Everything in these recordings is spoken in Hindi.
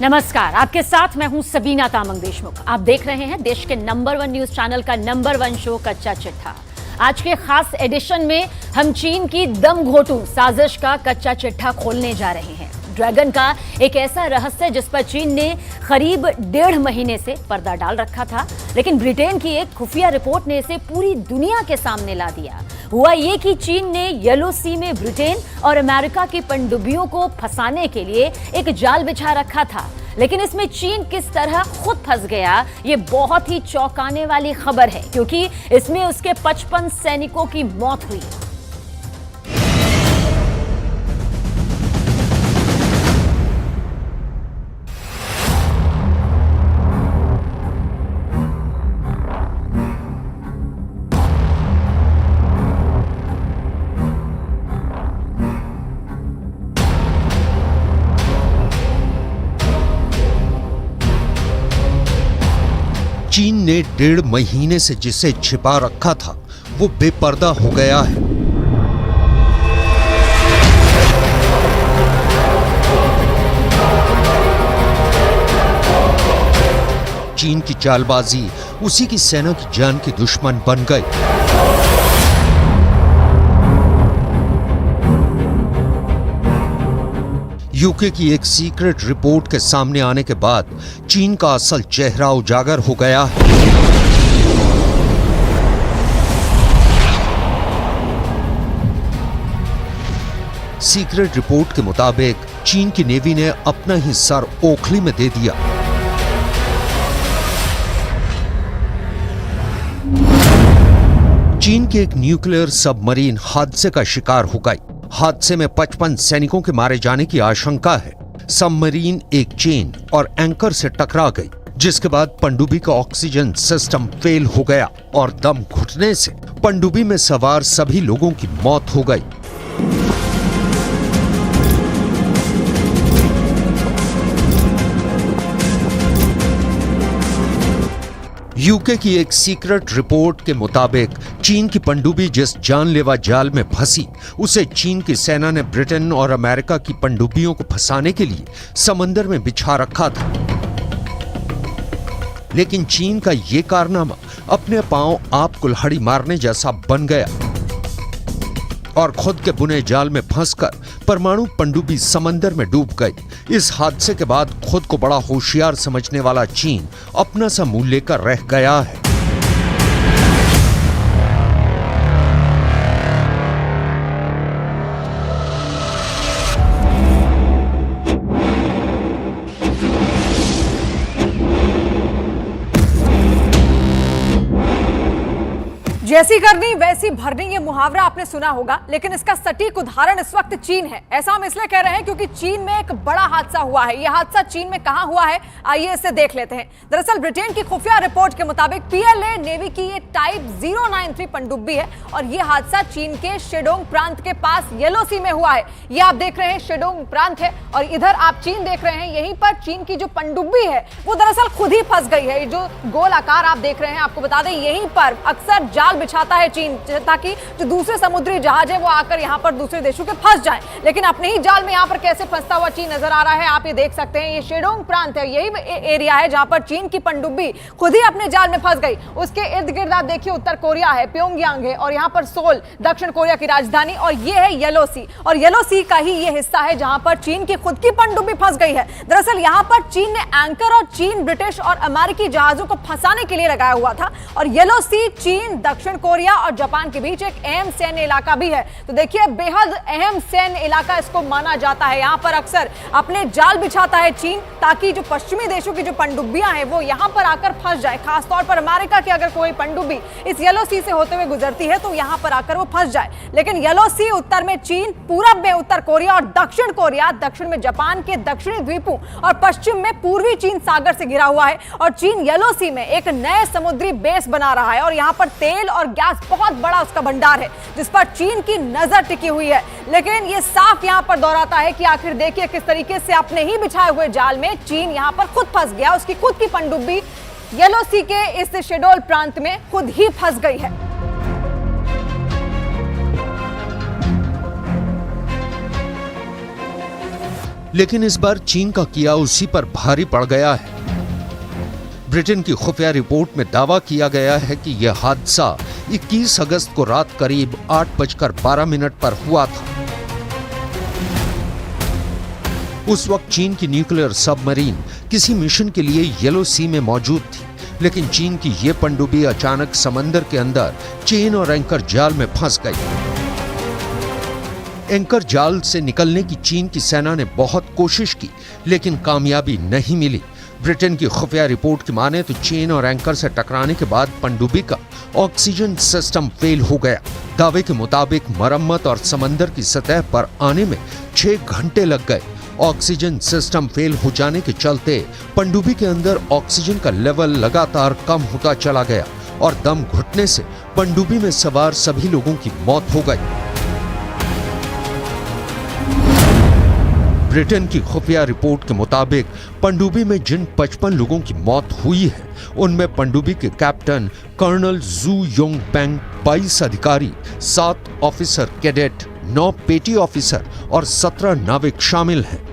नमस्कार, आपके साथ मैं हूं सबीना तामंग देशमुख। आप देख रहे हैं देश के नंबर 1 न्यूज चैनल का नंबर 1 शो कच्चा चिट्ठा। आज के खास एडिशन में हम चीन की दम घोटू साजिश का कच्चा चिट्ठा खोलने जा रहे हैं। ड्रैगन का एक ऐसा रहस्य जिस पर चीन ने करीब 1.5 महीने से पर्दा डाल रखा था, लेकिन ब्रिटेन की एक खुफिया रिपोर्ट ने इसे पूरी दुनिया के सामने ला दिया। हुआ ये कि चीन ने येलो सी में ब्रिटेन और अमेरिका की पनडुब्बियों को फंसाने के लिए एक जाल बिछा रखा था, लेकिन इसमें चीन किस तरह खुद फंस गया, ये बहुत ही चौंकाने वाली खबर है, क्योंकि इसमें उसके 55 सैनिकों की मौत हुई। चीन ने 1.5 महीने से जिसे छिपा रखा था वो बेपर्दा हो गया है। चीन की चालबाजी उसी की सेना की जान की दुश्मन बन गई। यूके की एक सीक्रेट रिपोर्ट के सामने आने के बाद चीन का असल चेहरा उजागर हो गया है। सीक्रेट रिपोर्ट के मुताबिक चीन की नेवी ने अपना ही सर ओखली में दे दिया। चीन की एक न्यूक्लियर सबमरीन हादसे का शिकार हो गई। हादसे में 55 सैनिकों के मारे जाने की आशंका है। सबमरीन एक चेन और एंकर से टकरा गई, जिसके बाद पनडुब्बी का ऑक्सीजन सिस्टम फेल हो गया और दम घुटने से पनडुब्बी में सवार सभी लोगों की मौत हो गई। यूके की एक सीक्रेट रिपोर्ट के मुताबिक चीन की पनडुब्बी जिस जानलेवा जाल में फंसी, उसे चीन की सेना ने ब्रिटेन और अमेरिका की पनडुब्बियों को फंसाने के लिए समंदर में बिछा रखा था। लेकिन चीन का यह कारनामा अपने पांव आप कुल्हाड़ी मारने जैसा बन गया और खुद के बुने जाल में फंसकर परमाणु पनडुब्बी समंदर में डूब गई। इस हादसे के बाद खुद को बड़ा होशियार समझने वाला चीन अपना सा मुंह लेकर रह गया है। जैसी करनी वैसी भरनी, ये मुहावरा आपने सुना होगा, लेकिन इसका सटीक उदाहरण इस वक्त चीन है। ऐसा हम इसलिए कह रहे हैं क्योंकि चीन में एक बड़ा हादसा हुआ है। यह हादसा चीन में कहां हुआ है, आइए इसे देख लेते हैं। दरअसल ब्रिटेन की खुफिया रिपोर्ट के मुताबिक पीएलए नेवी की ये टाइप 093 पनडुब्बी है और यह हादसा चीन के शेडोंग प्रांत के पास येलो सी में हुआ है। ये आप देख रहे हैं शेडोंग प्रांत है और इधर आप चीन देख रहे हैं। यहीं पर चीन की जो पनडुब्बी है वो दरअसल खुद ही फंस गई है। जो गोल आकार आप देख रहे हैं, आपको बता दें यहीं पर अक्सर जाल बिछाता है चीन, ताकि जो दूसरे समुद्री जहाज है वो आकर यहां पर दूसरे देशों के फंस जाएं। लेकिन अपने ही जाल में यहां पर कैसे फंसता हुआ चीन नजर आ रहा है, आप ये देख सकते हैं। ये शेडोंग प्रांत है, यही एरिया है जहां पर चीन की पनडुब्बी खुद ही अपने जाल में फंस गई। उसके इर्द गिर्द आप देखिए उत्तर कोरिया है, प्योंगयांग है और यहां पर सोल दक्षिण कोरिया की राजधानी, और ये है येलो सी। और येलो सी का ही ये हिस्सा है जहां पर चीन की खुद की पनडुब्बी फंस गई है। दरअसल यहां पर चीन ने एंकर और चीन, ब्रिटिश और अमेरिकी जहाजों को फंसाने के लिए लगाया हुआ था। और येलो सी चीन, दक्षिण कोरिया और जापान के बीच एक अहम सैन्य इलाका भी है। तो देखिए बेहद अहम सैन्य इलाका इसको माना जाता है। यहां पर अक्सर अपने जाल बिछाता है चीन, ताकि जो पश्चिमी देशों की जो पनडुब्बियां हैं वो यहां पर आकर फंस जाए। खासतौर पर अमेरिका की अगर कोई पनडुब्बी इस येलो सी से होते हुए गुजरती है तो यहां पर आकर वो फंस जाए। लेकिन येलो सी उत्तर में चीन, पूरब में उत्तर कोरिया और दक्षिण कोरिया, दक्षिण में जापान के दक्षिणी द्वीपों और पश्चिम में पूर्वी चीन सागर से घिरा हुआ है। और चीन येलो सी में एक नए समुद्री बेस बना रहा है और यहां पर तेल और गैस बहुत बड़ा उसका भंडार है जिस पर चीन की नजर टिकी हुई है। लेकिन यह साफ यहां पर दोहराता है कि आखिर देखिए किस तरीके से अपने ही बिछाए हुए जाल में चीन यहां पर खुद फंस गया। उसकी खुद की पनडुब्बी येलो सी के इस शेडोल प्रांत में खुद ही फंस गई है। लेकिन इस बार चीन का किया उसी पर भारी पड़ गया है। ब्रिटेन की खुफिया रिपोर्ट में दावा किया गया है कि यह हादसा 21 अगस्त को रात करीब 8:12 पर हुआ था। उस वक्त चीन की न्यूक्लियर सबमरीन किसी मिशन के लिए येलो सी में मौजूद थी, लेकिन चीन की यह पनडुब्बी अचानक समंदर के अंदर चेन और एंकर जाल में फंस गई। एंकर जाल से निकलने की चीन की सेना ने बहुत कोशिश की, लेकिन कामयाबी नहीं मिली। ब्रिटेन की खुफिया रिपोर्ट की माने तो चेन और एंकर से टकराने के बाद पनडुब्बी का ऑक्सीजन सिस्टम फेल हो गया। दावे के मुताबिक मरम्मत और समंदर की सतह पर आने में 6 घंटे लग गए। ऑक्सीजन सिस्टम फेल हो जाने के चलते पनडुब्बी के अंदर ऑक्सीजन का लेवल लगातार कम होता चला गया और दम घुटने से पनडुब्बी में सवार सभी लोगों की मौत हो गई। ब्रिटेन की खुफिया रिपोर्ट के मुताबिक पनडुब्बी में जिन 55 लोगों की मौत हुई है, उनमें पनडुब्बी के कैप्टन कर्नल जू योंग पेंग, 22 अधिकारी, 7 ऑफिसर कैडेट, 9 पेटी ऑफिसर और 17 नाविक शामिल हैं।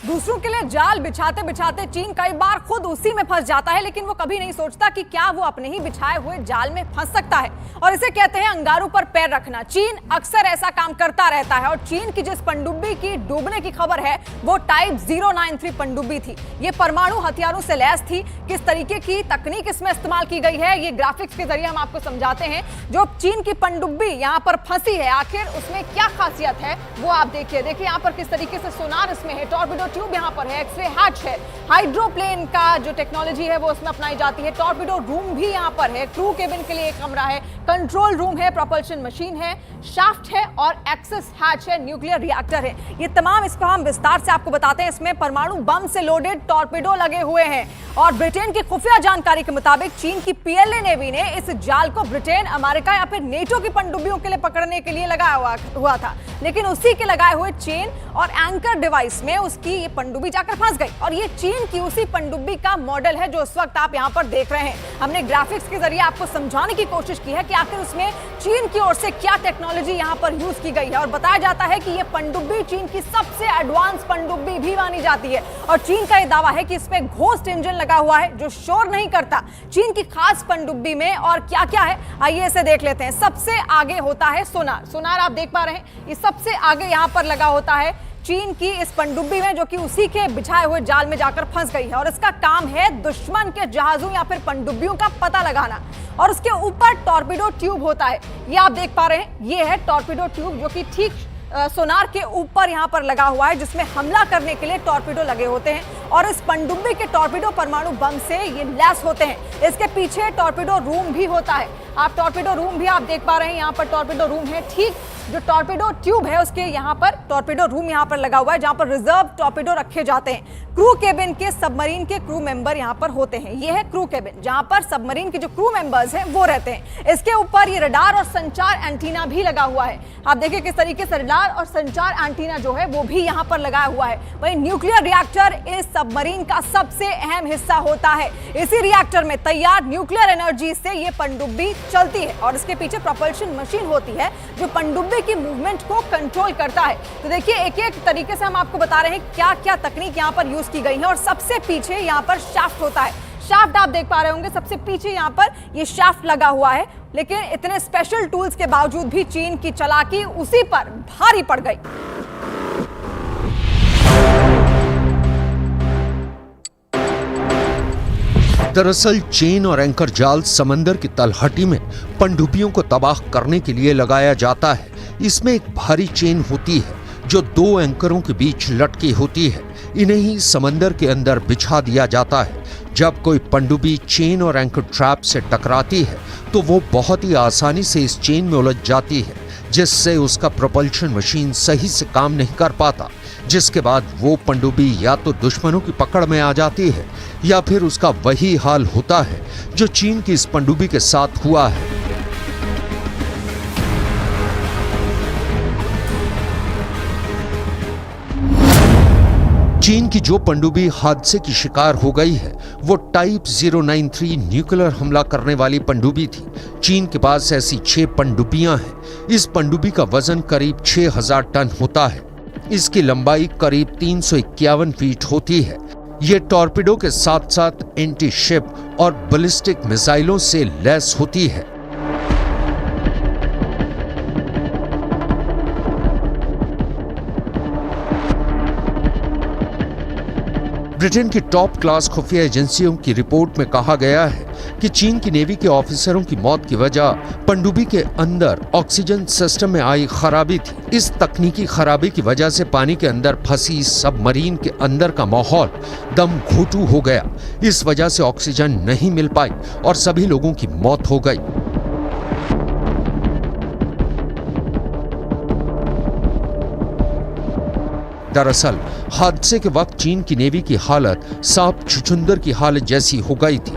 दूसरों के लिए जाल बिछाते बिछाते चीन कई बार खुद उसी में फंस जाता है, लेकिन वो कभी नहीं सोचता कि क्या वो अपने ही बिछाए हुए जाल में फंस सकता है, और इसे कहते हैं अंगारों पर पैर रखना। चीन अक्सर ऐसा काम करता रहता है, और चीन की जिस पनडुब्बी की डूबने की खबर है वो टाइप 093 पनडुब्बी थी। ये परमाणु हथियारों से लैस थी। किस तरीके की तकनीक इसमें इस्तेमाल की गई है, ये ग्राफिक्स के जरिए हम आपको समझाते हैं। जो चीन की पनडुब्बी यहाँ पर फंसी है, आखिर उसमें क्या खासियत है वो आप देखिए। देखिए यहाँ पर किस तरीके से सोनार इसमें है, टॉर्पेडो ट्यूब यहाँ पर है, एक्सरे हैच है, हाइड्रोप्लेन का जो टेक्नोलॉजी है वो उसमें अपनाई जाती है, टॉर्पेडो रूम भी यहाँ पर है, क्रू केबिन के लिए एक कमरा है, कंट्रोल रूम है, प्रोपल्शन मशीन है, शाफ्ट है और एक्सेस हैच है, न्यूक्लियर रिएक्टर है। ये तमाम इसको हम विस्तार से आपको बताते हैं। इसमें परमाणु बम से लोडेड टॉर्पेडो लगे हुए हैं, और ब्रिटेन की खुफिया जानकारी के मुताबिक चीन की पीएलए नेवी ने इस जाल को ब्रिटेन, अमेरिका या फिर नेटो की पनडुब्बियों के लिए पकड़ने के लिए लगाया हुआ था, लेकिन उसी के लगाए हुए चेन और एंकर डिवाइस में उसकी ये पनडुब्बी जाकर फंस गई। और ये चीन की उसी पनडुब्बी का मॉडल है जो इस वक्त आप यहाँ पर देख रहे हैं। हमने ग्राफिक्स के जरिए आपको समझाने की कोशिश की है कि आखिर उसमें चीन की ओर से क्या टेक्नोलॉजी यहाँ पर यूज की गई है, और बताया जाता है कि ये पनडुब्बी चीन की सबसे एडवांस पनडुब्बी भी मानी जाती है। और चीन का यह दावा है कि इसमें घोस्ट इंजन लगा हुआ है जो शोर नहीं करता। चीन की खास पनडुब्बी में और क्या क्या है, आइए इसे देख लेते हैं। सबसे आगे होता है सोनार। सोनार आप देख पा रहे हैं, ये सबसे आगे यहाँ पर लगा होता है चीन की इस पनडुब्बी में, जो कि उसी के बिछाए हुए जाल में जाकर फंस गई है, और इसका काम है दुश्मन के जहाजों या फिर पनडुब्बियों का पता लगाना। और उसके ऊपर टॉर्पेडो ट्यूब होता है, ये आप देख पा रहे हैं, ये है टॉर्पेडो ट्यूब जो कि ठीक सोनार के ऊपर यहाँ पर लगा हुआ है, जिसमें हमला करने के लिए टॉर्पेडो लगे होते हैं। और इस पनडुब्बी के टॉर्पेडो परमाणु बम से ये लैस होते हैं। इसके पीछे टॉर्पेडो रूम भी होता है, आप टॉर्पेडो रूम भी आप देख पा रहे हैं, यहाँ पर टॉर्पेडो रूम है। ठीक जो टॉर्पेडो ट्यूब है उसके यहाँ पर टॉर्पेडो रूम यहाँ पर लगा हुआ है, जहाँ पर रिजर्व टॉर्पेडो रखे जाते हैं। क्रू केबिन के सबमरीन के क्रू मेंबर यहाँ पर होते हैं। ये है क्रू केबिन, जहाँ पर सबमरीन के जो क्रू मेंबर्स हैं वो रहते हैं। इसके ऊपर ये रडार और संचार एंटीना भी लगा हुआ है। आप देखिए किस तरीके से रडार और संचार एंटीना जो है वो भी यहाँ पर लगाया हुआ है। वहीं न्यूक्लियर रिएक्टर इस सबमरीन का सबसे अहम हिस्सा होता है। इसी रिएक्टर में तैयार न्यूक्लियर एनर्जी से ये पनडुब्बी चलती है, और इसके पीछे प्रोपल्शन मशीन होती है जो पनडुब्बी की मूवमेंट को कंट्रोल करता है। तो देखिए एक एक तरीके से हम आपको बता रहे हैं क्या क्या तकनीक यहाँ पर यूज की गई है। और सबसे पीछे यहाँ पर शाफ्ट होता है, शाफ्ट आप देख पा रहे होंगे, सबसे पीछे यहाँ पर ये शाफ्ट लगा हुआ है। लेकिन इतने स्पेशल टूल्स के बावजूद भी चीन की चालाकी उसी पर भारी पड़ गई। दरअसल चेन और एंकर जाल समंदर की तलहटी में पनडुब्बियों को तबाह करने के लिए लगाया जाता है। इसमें एक भारी चेन होती है जो 2 एंकरों के बीच लटकी होती है। इन्हें ही समंदर के अंदर बिछा दिया जाता है। जब कोई पनडुब्बी चेन और एंकर ट्रैप से टकराती है तो वो बहुत ही आसानी से इस चेन में उलझ जाती है, जिससे उसका प्रोपल्शन मशीन सही से काम नहीं कर पाता, जिसके बाद वो पनडुब्बी या तो दुश्मनों की पकड़ में आ जाती है या फिर उसका वही हाल होता है जो चीन की इस पनडुब्बी के साथ हुआ है। चीन की जो पनडुब्बी हादसे की शिकार हो गई है वो टाइप 093 न्यूक्लियर हमला करने वाली पनडुब्बी थी। चीन के पास ऐसी 6 पनडुब्बियां हैं। इस पनडुब्बी का वजन करीब 6000 टन होता है। इसकी लंबाई करीब 351 फीट होती है। ये टॉर्पिडो के साथ साथ एंटी शिप और बैलिस्टिक मिसाइलों से लैस होती है। ब्रिटेन की टॉप क्लास खुफिया एजेंसियों की रिपोर्ट में कहा गया है कि चीन की नेवी के ऑफिसरों की मौत की वजह पनडुब्बी के अंदर ऑक्सीजन सिस्टम में आई खराबी थी। इस तकनीकी खराबी की वजह से पानी के अंदर फंसी सबमरीन के अंदर का माहौल दम घोटू हो गया। इस वजह से ऑक्सीजन नहीं मिल पाई और सभी लोगों की मौत हो गई। दरअसल हादसे के वक्त चीन की नेवी की हालत सांप छुछुंदर की हालत जैसी हो गई थी।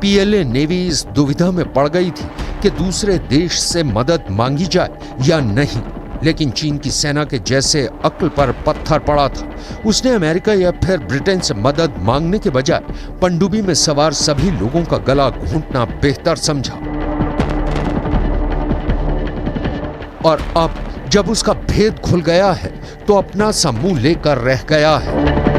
पीएलए नेवी इस दुविधा में पड़ गई थी कि दूसरे देश से मदद मांगी जाए या नहीं, लेकिन चीन की सेना के जैसे अक्ल पर पत्थर पड़ा था। उसने अमेरिका या फिर ब्रिटेन से मदद मांगने के बजाय पनडुब्बी में सवार सभी लोगों का गला घोंटना बेहतर समझा। और अब जब उसका भेद खुल गया है तो अपना सा मुंह लेकर रह गया है।